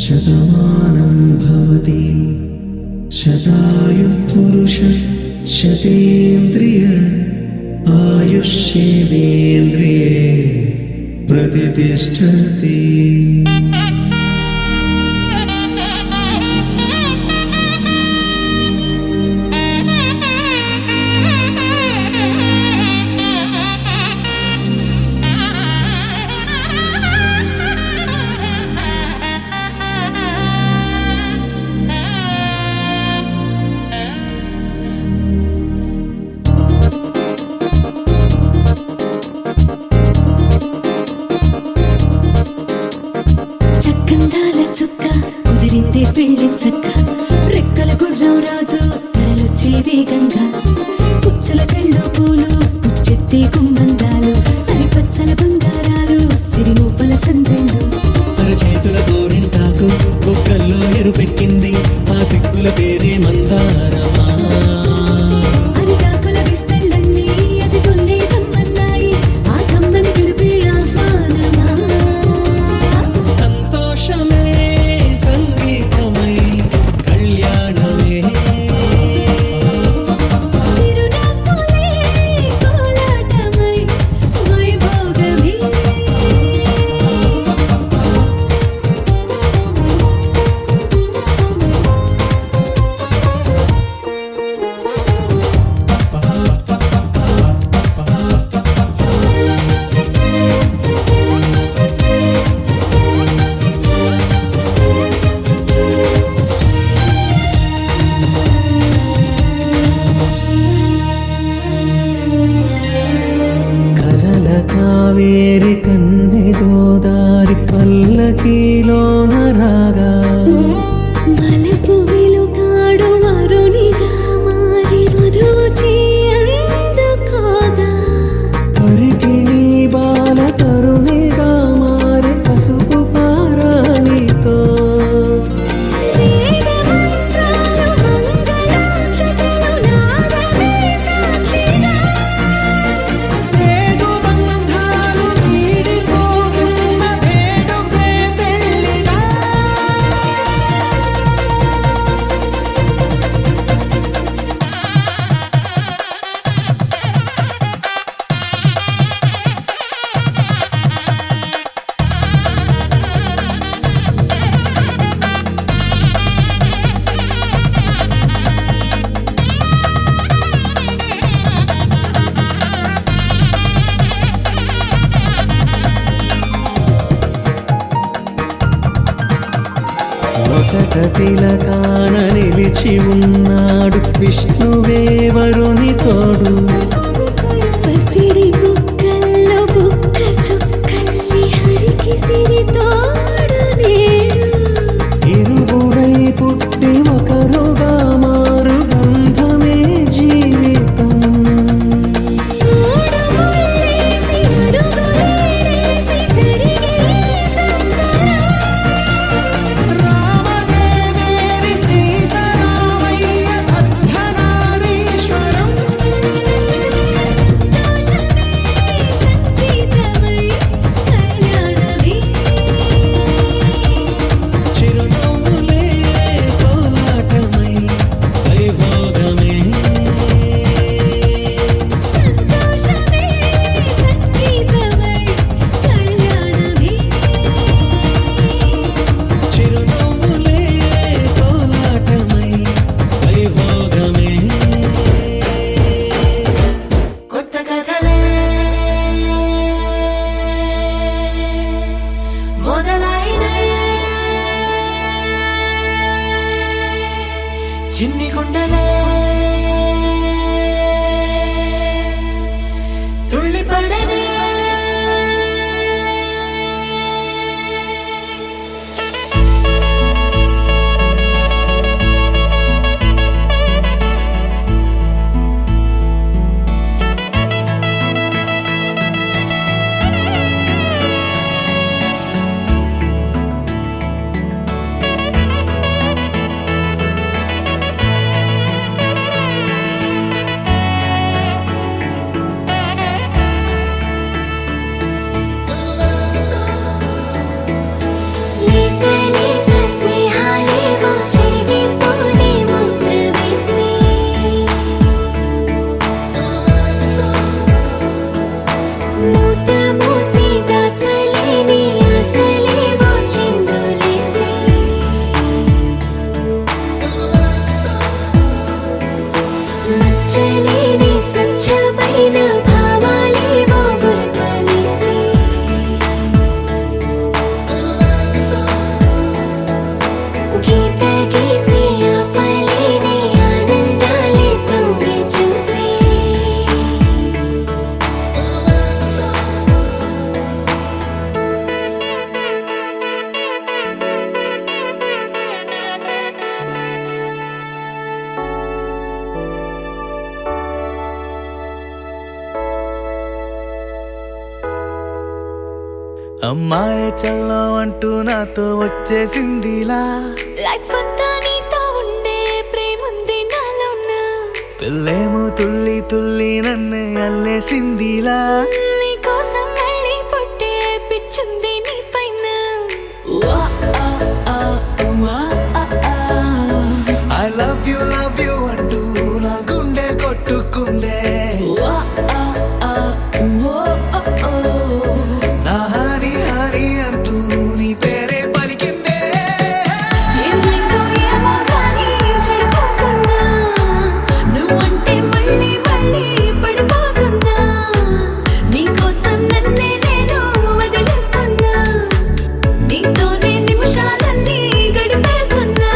శతమానం భవతి శతాయుః పురుష శతేంద్రియ ఆయుష్యేవేంద్రియే ప్రతిష్టతి. చక్కందాల చుక్క కుదిరిందే పెళ్లి చక్క, రెక్కల గుర్రం రాజు తరలొచ్చే వేగంగా, పుచ్చల చెళ్ళు పూలు పుచ్చెత్తే గుమ్మందాలు, అరి పచ్చల బంగారాలు సిరిమూపల సందెళ్ళు, అరచేతుల గోరింటాకు బొక్కల్లో ఎరుపెక్కింది ఆ సిగ్గుల పేరే మందారమా. అరిటాకుల విస్తళ్ళన్నీ అది తొల్లి కమ్మన్నాయి, ఆ కమ్మని పిలిపే ఆహ్వానమా. సంతోషమే సంగీతమై కళ్యాణమే, చిరునవ్వులే కోలాటమై వైభోగమే. కలల కావేరి కన్నె గోదారి పల్లకీలోన రాగా, వలపు వెలుగాడు వరునిగా మారి వధూచి అందుకోగా, పరికి నీ బాల తరుణిగా మారి పసుపు పారాణితో, వేద మంత్రాలు మంగళాక్షతలు నాదమే సాక్షిగా, రేగు బంధాలు వీడిపోతున్న వేడుకే పెళ్లిగా. నొసట తిలకాన నిలిచి ఉన్నాడు విష్ణువే వరుని తోడు, పసిడి బుక్కల్లో బుక్క చుక్కల్లి హరికి సిరి తోడు నేడు, ఇరువురై పుట్టి ఒకరుగా మారు బంధమే జీవితం. మూడు ముళ్ళేసి అడుగులేసి జరిగే సంబరం, రామదేవేరి సీతారామయ్య అర్ధనారీశ్వరం, సంతోషమే సంగీతమై కళ్యాణమే. చిరునవ్వులే కోలాటమై వైభోగమే, సంతోషమే సంగీతమై కళ్యాణమే. చిరునవ్వులే కోలాటమై వైభోగమే. కొత్త కథలే మొదలైనయే, చిన్ని గుండెలే తుళ్ళిపడనే. అమ్మాయి చల్లో అంటూ నాతో వచ్చేసిందిలా లైఫ్ అంతా నీతో ఉండే ప్రేముంది నాలోన పిల్లేమో తుల్లి తుల్లి నన్ను అల్లేసిందిలా నీ కోసం మళ్ళీ పుట్టే పిచ్చుంది నీ పైన వా ఆ ఆ వా ఆ ఆ ఐ లవ్ యు అంటూ నా గుండె కొట్టుకుందే వా ఆ ఆ ఓ ఓ ఓ నా హరి హరి అంటూ నీ పేరే పలికిందే ఏమైందో ఏమో గానీ చెడిపోతున్నా నువ్వంటే మళ్ళీ మళ్ళీ పడిపోతున్నా నీకోసం నన్నే నేను వదిలేస్తున్నా నీతోనే నిమిషాలన్నీ గడిపేస్తున్నా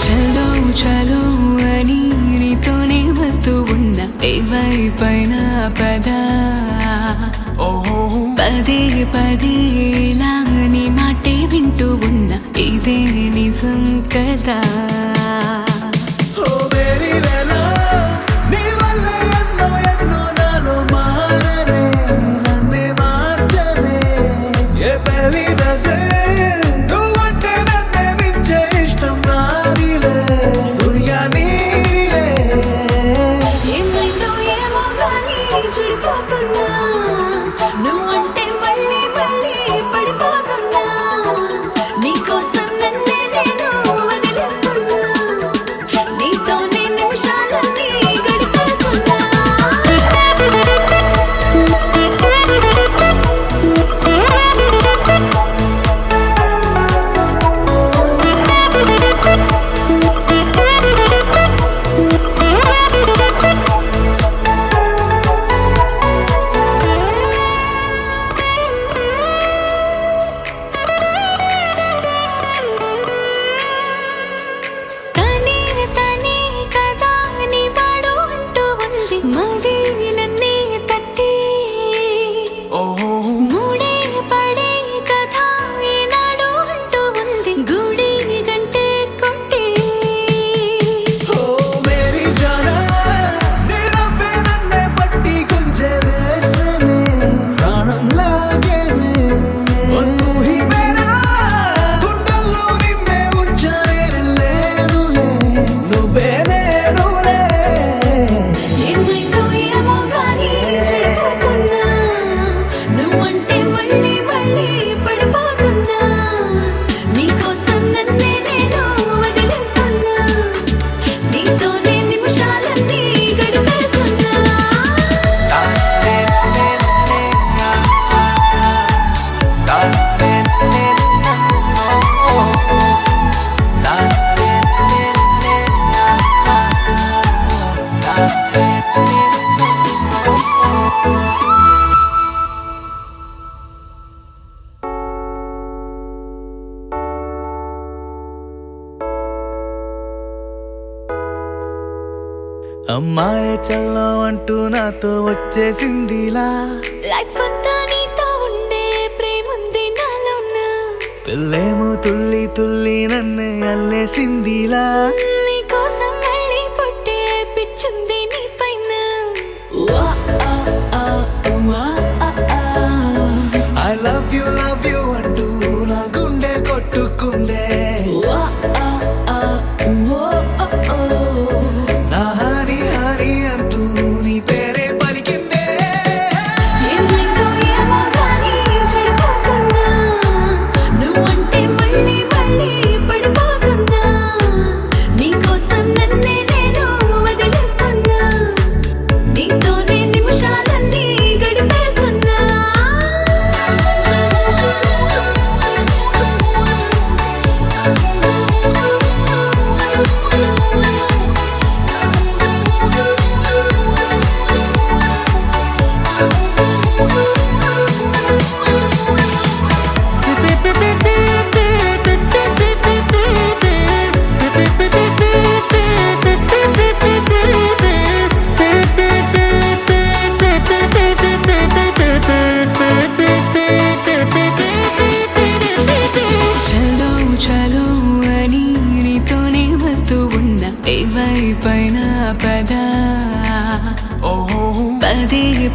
చలో చలో అని నీతోనే వస్తూ ఉన్నా ఏవైపైన పదా ఓహో పదే పదే ఇలా నీ మాటే వింటూ ఉన్నా ఇదే నిజం కదా ఓ బేబీ వేలో నీ వల్ల ఎన్నో ఎన్నో నాలో మారనే నన్నే మార్చనే ఏ బేబీ దసే నువ్వంటే నన్నే మించే ఇష్టం నాదిలే దునియా నీలే ఏమైందో ఏమో గానీ చెడిపోతున్నా నువ్వంటే మళ్ళీ మళ్ళీ పడిపోతున్నా నీకోసం నన్నే నేను వదిలేస్తున్నా నీతోనే నిమిషాలన్నీ గడిపేస్తున్నా తనే తనే కదా నీ వాడు అంటూ ఉంది మది నన్నే తట్టి ఓహో మూడే పడే కథ ఈనాడు అంటూ ఉంది గుడి గంటే కొట్టి ఓ మేరీ జానా నీ నవ్వే నన్నే పట్టి గుంజే వేసనే ప్రాణం లాగేనే ఓ తూ హీ మేరా గుండెల్లో నిన్నే ఉంచానే లేనులే నువ్వే నేనులే ఏమైందో ఏమో గానీ చెడిపోతున్నా నువ్వంటే మళ్ళీ మళ్ళీ పడిపోతున్నా నీకోసం నన్నే నేను వదిలేస్తున్నా నీతోనే నిమిషాలన్నీ గడిపేస్తున్నా అమ్మాయి చల్లో అంటూ నాతో వచ్చేసిందిలా లైఫ్ అంతా నీతో ఉండే ప్రేముంది నాలోన పిల్లేమో తుల్లి తుల్లి నన్ను అల్లేసిందిలా నీ కోసం మళ్ళీ పుట్టే పిచ్చుంది నీ పైన వా ఆ ఆ వా ఆ ఆ ఐ లవ్ యు అంటూ నా గుండె కొట్టుకుందే వా ఆ ఆ ఓ ఓ ఓ నా హరి హరి అంటూ నీ పేరే పలికిందే ఏమైందో ఏమో గానీ చెడిపోతున్నా నువ్వంటే మళ్ళీ మళ్ళీ పడిపోతున్నా నీ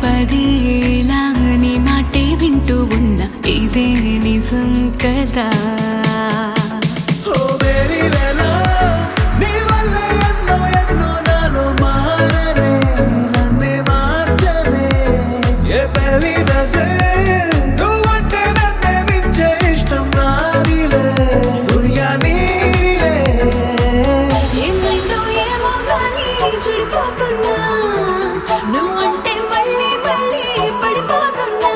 పదేలా నీ మాటే వింటూ ఉన్నా ఇదే నిజం కదా ఓ మేరీ లైలా నీ వల్ల ఎన్నో ఎన్నో నాలో మారనే నన్నే మార్చనే ఏ పెళ్లి దశే నువ్వంటే నన్నే మించే ఇష్టం నాదిలే దునియా నీలే ఏమైందో ఏమో గానీ చెడిపోతున్నా నువ్వంటే మళ్ళీ మళ్ళీ పడిపోతున్నా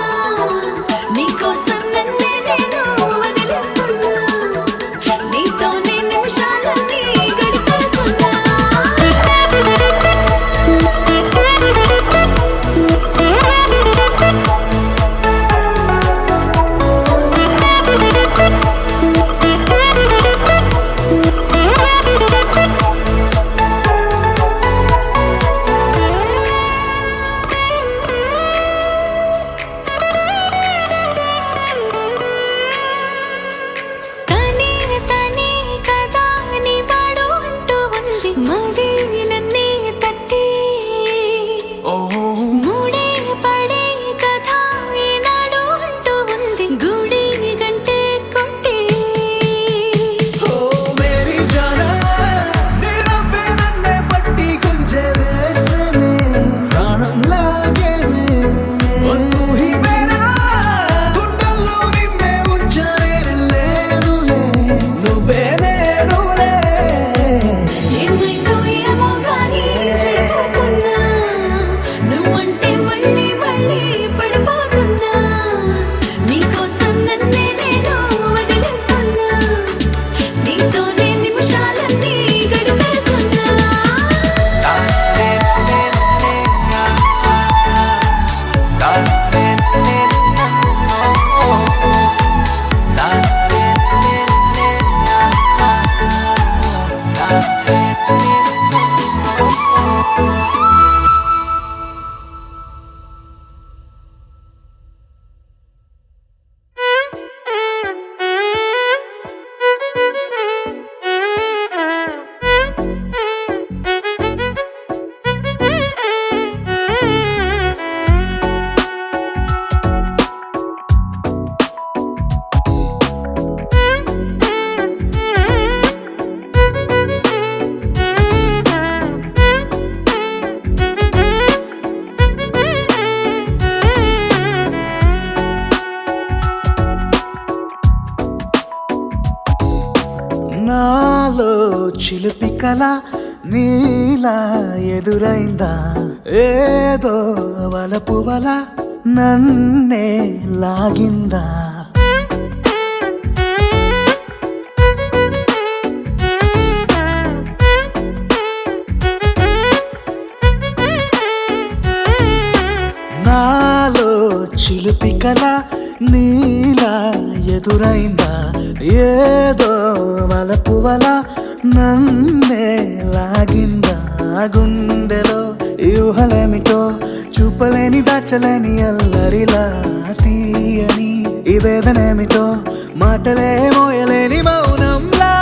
నీకోసం నన్నే నేను వదిలేస్తున్నా నీతోనే నిమిషాలన్నీ గడిపేస్తున్నా తనే తనే కదా నీ వాడు అంటూ ఉంది మది నన్నే తట్టి ఓ మూడే పడే కథ ఈనాడు అంటూ ఉంది గుడి గంటే కొట్టి ఓ మేరీ జానా నీ నవ్వే నన్నే పట్టి గుంజే వేసనే ప్రాణం లాగేనే ఓ తూ హీ మేరా గుండెల్లో నిన్నే ఉంచానే లేనులే నువ్వే నేనులే ఏమైందో ఏమో గానీ చెడిపోతున్నా నువ్వంటే మళ్ళీ మళ్ళీ పడిపోతున్నా నీకోసం నన్నే నేను వదిలేస్తున్నా నీతోనే నిమిషాలన్నీ గడిపేస్తున్నా నాలో చిలిపి కల నీలా ఎదురైందా ఏదో వలపు వల నన్నే లాగిందా నాలో చిలిపి కల నీలా ఎదురైందా ఏదో వలపు వల నన్నే లాగిందా గుండెలో యూహలేమిటో చూపలేని దాచలేని అల్లరిలా తీయని ఈ వేదనేమిటో మాటలే మోయలేని మౌనంలా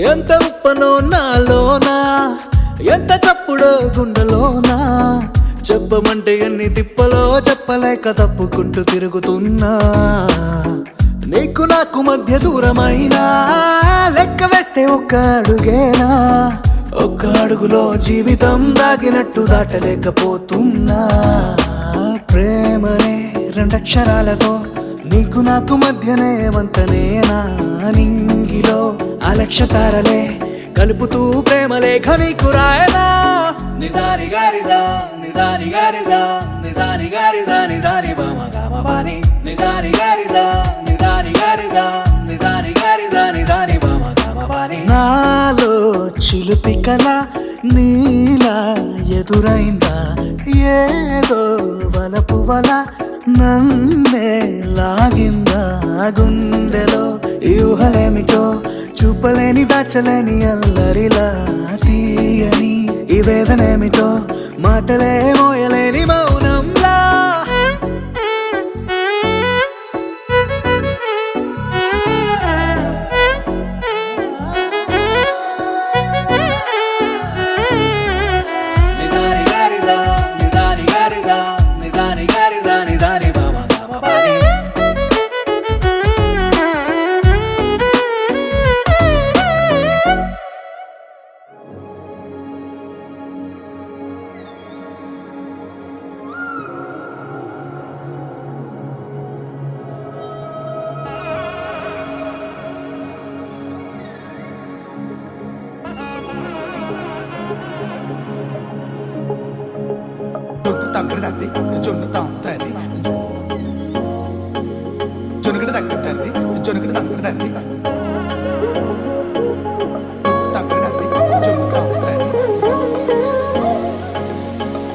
ఎంత ఉప్పనో నాలోనా ఎంత చప్పుడో గుండెలోనా చెప్పమంటే ఎన్ని తిప్పలో చెప్పలేక తప్పుకుంటూ తిరుగుతున్నా నీకు నాకు మధ్య దూరమైనా లెక్క వేస్తే ఒక్క అడుగేనా ఒక్క అడుగులో జీవితం దాగినట్టు దాటలేకపోతున్నా ప్రేమనే రెండక్షరాలతో నీకు నాకు మధ్యనే వంతనేనా నింగిలో అలక్ష తారలే కలుపుతూ ప్రేమ లేఖ నీకు రాయనా నిజారి గారిజా నిజారి గారిజా నిజారి గారిజా నిజారి బామ గామ బాని నిజారి గారిజా నిజారి గారిజా నిజారి గారిజా నిజారి బామ గామ బాని నాలో చిలుపి కళ నీలా ఎదురైందా ఏదో వలపు వల నన్నే లాగిందా గుండెలో ఊహలేమిటో చూపలేని దాచలేని అల్లరిలా తీయని ఈ వేదనేమిటో మాటలే మోయలేని మౌనంలా నిజారి గారిజా నిజారి గారిజా నిజారి గారిజా నిజారి బామ గామ బాని తక్కడ తద్ది జొన్ను తాంతది జొనుగడ తక్కడ తద్ది జొనుగడ తక్కడ తద్ది తక్కడ తద్ది జొన్ను తాంతది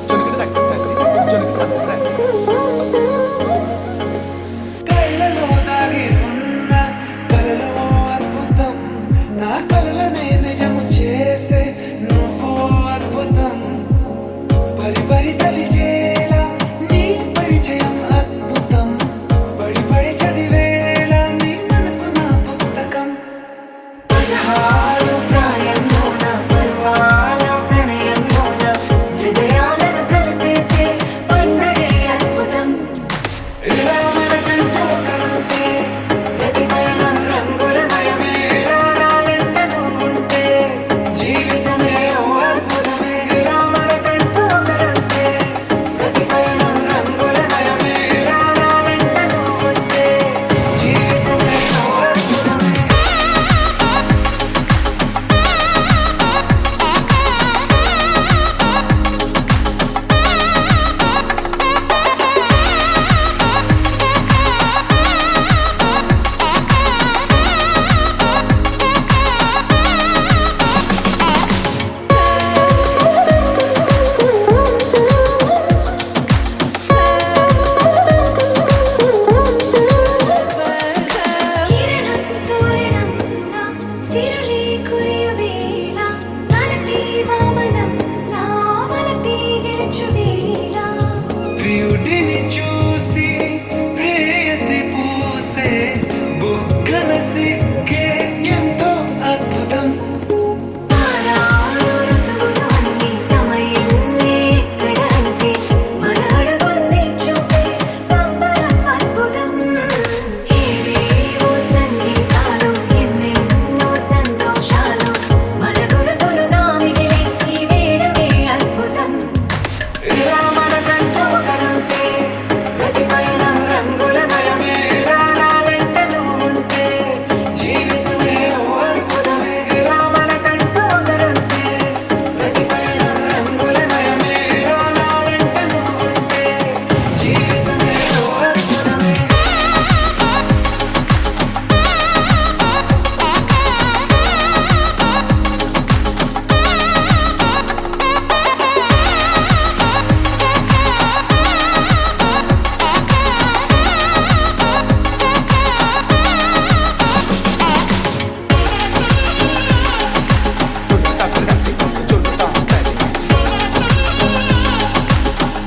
జొనుగడ తక్కడ తద్ది జొనుగడ తక్కడ తద్ది కళ్ళలో దాగి ఉన్న కలలో అద్భుతం నా కలలనే నిజము చేసే నువ్వు అద్భుతం పరి పరి తలిచేలా నీ పరిచయం అద్భుతం పడి పడి చదివేలా నీ మనసు నా పుస్తకం 16 ప్రాయంలోన పర్వాల ప్రణయంలోన హృదయాలను కలిపేసే పండగే అద్భుతం ఇలా మనకంటూ ఒకరుంటే ప్రతి పయనం రంగులమయమే ఇలా నా వెంట నువ్వుంటే జీవితమే ఓ అద్భుతమే ఇలా మనకంటూ ఒకరుంటే ప్రతి పయనం రంగులమయమే ఇలా నా వెంట నువ్వుంటే జీవితమే ఓ అద్భుతమే కిరణం తోరణంలా సిరులే కురియవేళ తలపి వామనంలా వలపి గెలుచువేళ ప్రియుడిని చూసి ప్రేయసి పూసే బుగ్గన సిక్కే ఎంతో అద్భుతం తారారు ఋతువులు అన్నీ తమ ఇల్లే ఎక్కడంటే మన అడుగుల్ని చూపే సంబరం అద్భుతం ఏవేవో సంగీతాలు ఎన్నెన్నో సంతోషాలు మన గురుతులుగా మిగిలే ఈ వేడుకే అద్భుతం ఇలా మనకంటూ ఒకరుంటే ప్రతి పయనం రంగులమయమే ఇలా నా వెంట నువ్వుంటే జీవితమే ఓ అద్భుతమే ఇలా మనకంటూ ఒకరుంటే ప్రతి పయనం రంగులమయమే ఇలా నా వెంట నువ్వుంటే జీవితమే ఓ అద్భుతమే జొన్ను తక్కడ తద్ది జొన్ను తాంతది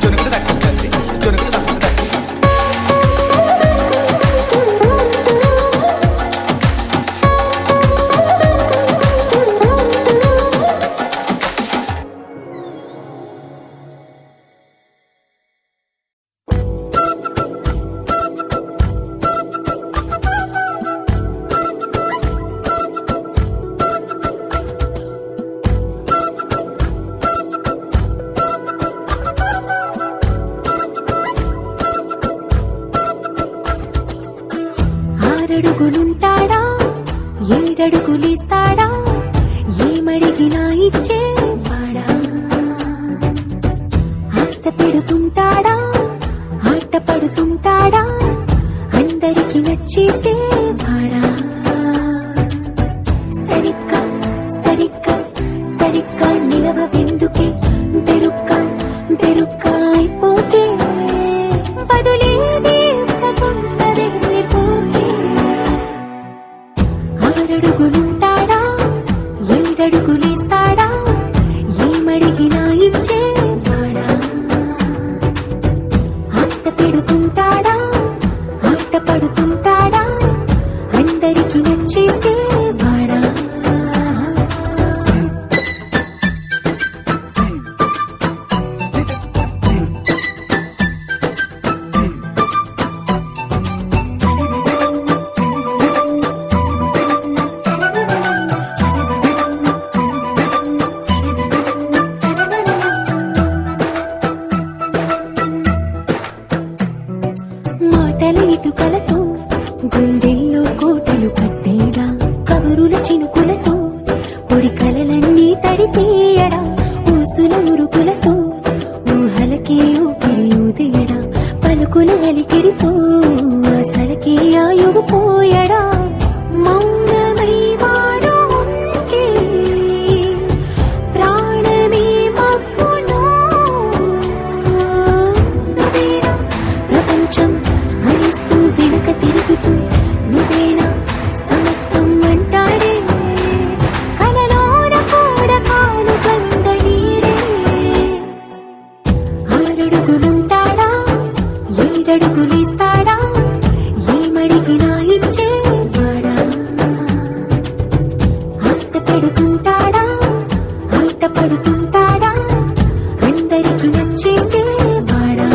జొనుగడ తక్కడ తద్ది జొనుగడ తక్కడ తద్ది ఆరడుగులుంటాడా ఏడడుగులిస్తాడా ఏమడిగినా ఇచ్చేవాడా అందరికి నచ్చేసే వాడా సరిగ్గా సరిగ్గా సరిగ్గా నిలవెందుకే బెరుక్క అయిపోతే బదులేది ఇవ్వకుండా వెళ్ళిపోతే ఆరడుగులుంటాడా ఏడడుగులేస్తాడా ఏమడిగినా ఇచ్చేవాడా ఆశ పెడుతుంటాడా ఆట పడుతుంటాడా అందరికి నచ్చేసేవాడా మాటల ఇటుకలతో గుండెల్లో కోటలు కట్టేడా కబురుల చినుకులతో పొడి కలలన్నీ తడిపేయడా ఊసుల ఉరుకులతో ఊహలకే ఊపిరి ఊదేయడా పలుకుల అలికిడితో అసలకే ఆయువు పోయడా మౌనమై వాడు ఉంటే ప్రాణమే మబ్బులో నువ్వేనా ప్రపంచం హరిస్తూ వెనుక తిరుగుతూ నువ్వేనా సమస్తం అంటాడే కలలోన కూడా కాను కంద నీడే ఆరడుగులుంటాడా ఏడడుగులేస్తాడా ఏమడిగినా ఇచ్చేవాడా ఆశ పెడుతుంటాడా ఆట పడుతుంటాడా అందరికి నచ్చేసేవాడా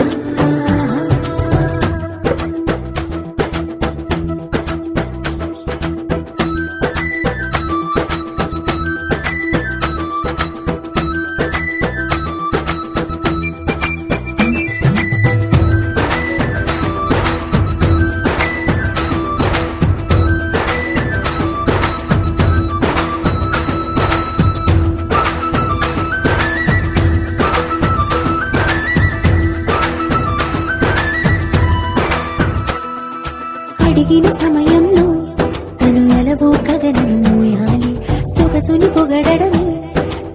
అడిగిన సమయంలో తను ఎలవో గగనను మోయాలి సొగసుని పొగడమే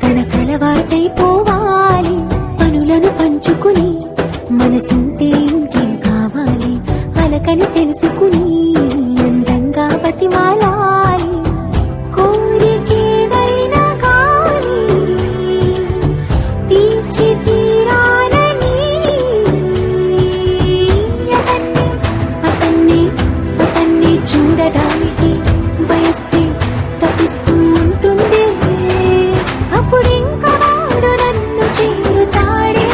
తనకలవాటైపోవాలి పనులను పంచుకుని మనసుంటే ఇంకేం కావాలి అలకని తెలుసుకుని అందంగా బతిమాలాలి కోరికేదైనా కానీ తీర్చి తీరాలని అతన్ని చూడడానికి వయస్సే తప్పిస్తూ ఉంటుంది అప్పుడింకా వాడు నన్ను చేరుతాడే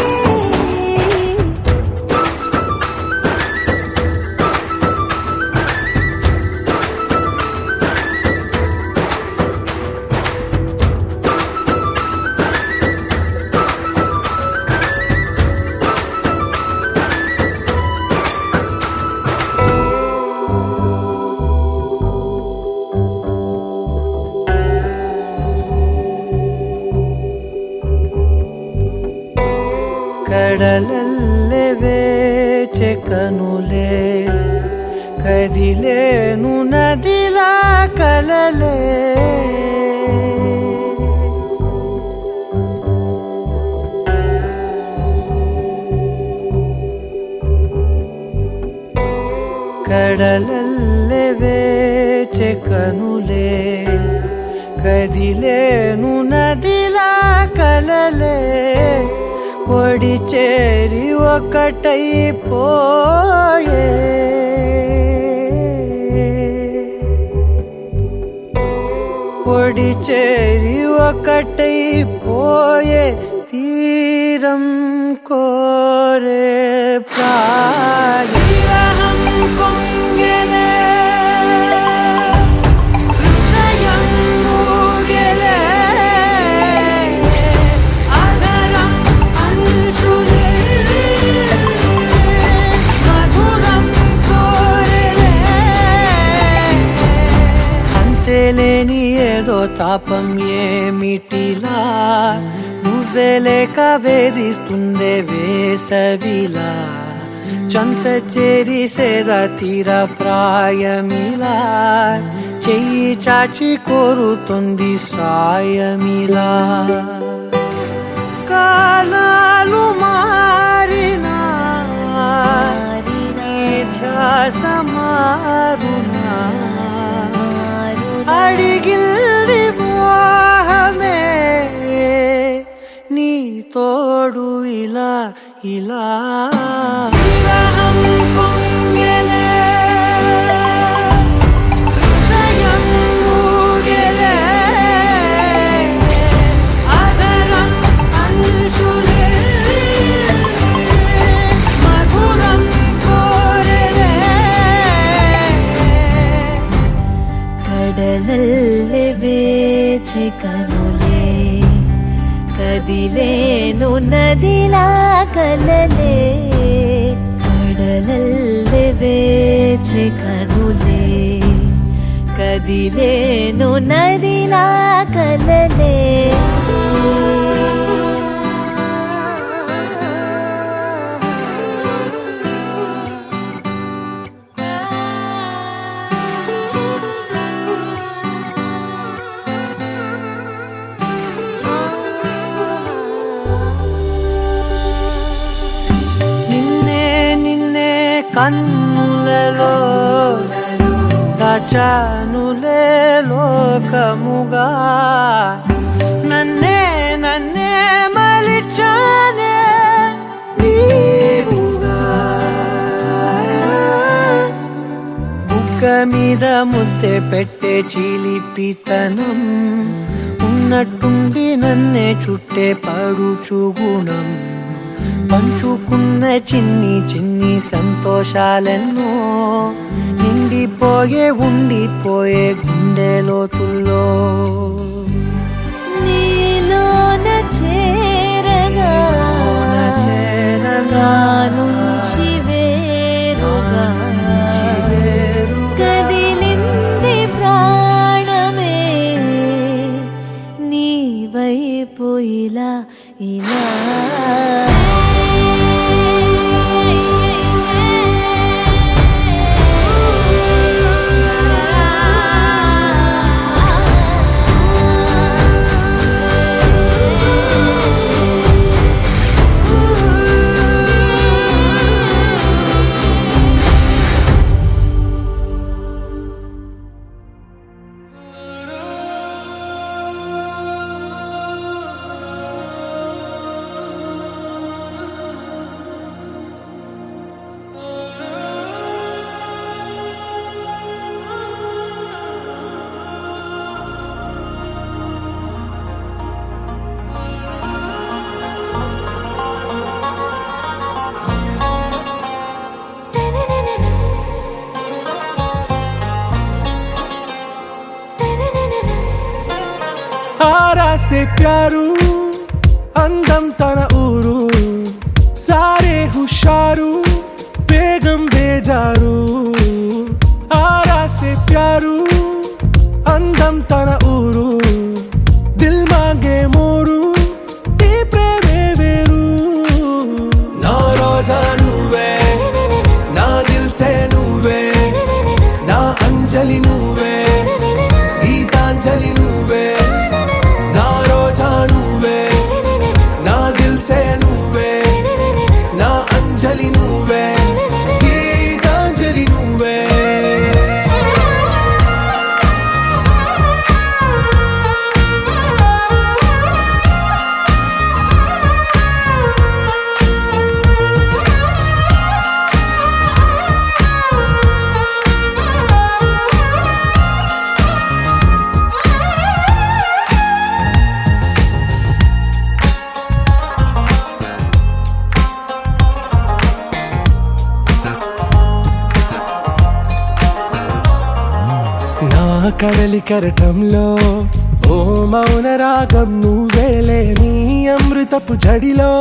ಕಡಲಲ್ಲೇ ವೇಚೆ ಕನುಲೆ ಕದಿಲೇನು ನದಿಲ ಕಲಲೆ కడలల్లే వేచే కనులే కదిలేను నదిలా కలలే ఒడి చేరి ఒకటైపోయే ఒడి చేరి ఒకటైపోయే తీరం కోరే ప్రాయం పొంగెలే హృదయం మూగెలే అధరం అంశులే మధురం కోరెలే అంతేలేని ఏదో తాపం ఏమిటిలా నువ్వే లేక వేధిస్తుందే వేసవిలా చంత చేరి సేద తీర ప్రాయమిలా చెయ్యి చాచి కోరుతుంది సాయమిలా కాలాలు మారినా ధ్యాస మారునా అడిగిల్ది మోహమే నీ తోడు ఇలా ఇలా విరహం పొంగెలే హృదయం ఊగెలే అదరం అంశులే మధురం కోరెలే కడలల్లె వేచె కనులే కదిలేను నదిలా కలలే కడలల్లె వేచె కనులే కదిలేను నదిలా కలలే కన్నులలో దాచానులే లోకముగా నన్నే నన్నే మలిచానే నీవుగా బుక్క మీద ముద్దె పెట్టే చిలిపితనం ఉన్నట్టుండి నన్నే చుట్టే పడుచు గుణం పంచుకున్న చిన్ని చిన్ని సంతోషాలెన్నో నిండిపోయే ఉండిపోయే గుండె లోతుల్లో నీలోన చేరగా నుంచి వేరుగా కదిలింది ప్రాణమే నీ వైపు ఇలా ఇలా से प्यारू అందం తన ఊరు సారే హుషారు బేగం బేజారు ఆరా से प्यारू అందం తన ఊరు దిల్ మాంగే మోరు ఈ ప్రేమే వేరు నా రోజా నువ్వే నా దిల్ సే నువ్వే నా అంజలి నువ్వే గీతాంజలి నువ్వే అంజలి నువ్వే గీతాంజలి నువ్వే కడలి కరటంలో ఓ మౌన రాగం నువ్వేలే నీ అమృతపు జడిలో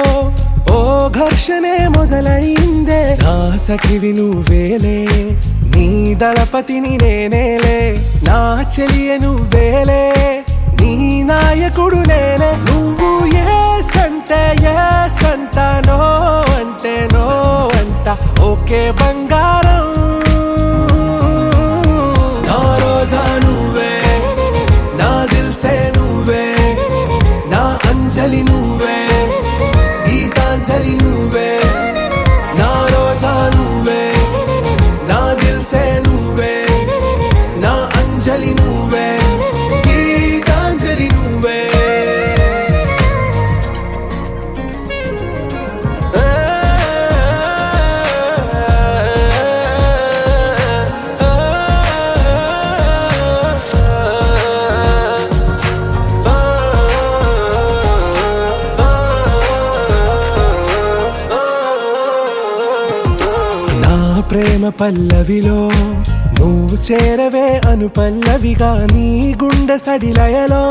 ఓ ఘర్షణే మొదలైందే నా సఖివి నువ్వేలే నీ దళపతిని నేనేలే నా చెలియ నువ్వేలే నీ నాయకుడు నేనే నువ్వు ఏ సంట నో అంటే నో అంట ఓ ఓకే బంగారం నా రోజా నువ్వే నా దిల్సే నువ్వే నా అంజలి నువ్వే గీతాంజలి నువ్వే నా రోజా నువ్వే నా దిల్సే నువ్వే నా అంజలి నువ్వే గీతాంజలి నువ్వే నా ప్రేమ పల్లవిలో నువ్వు చేరవే అను పల్లవిగా నీ గుండె సడిలయలో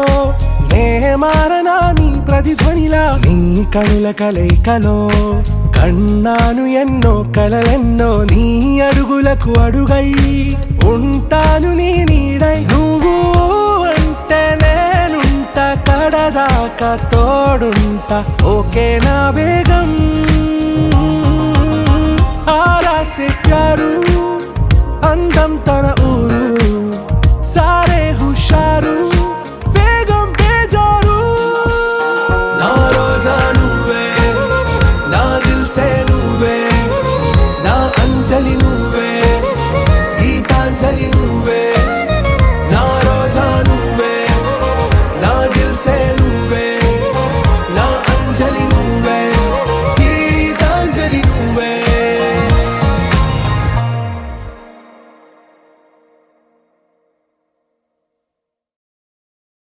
నే మారనా నీ ప్రతిధ్వనిలా నీ కనుల కలయికలో కన్నాను ఎన్నో కలలెన్నో నీ అడుగులకు అడుగై ఉంటాను నీ నీడై నువ్వు అంటే నేనుంట కడదాకా తోడుంటా ఓకే నా బేగం ఆరా से प्यारू అందం తన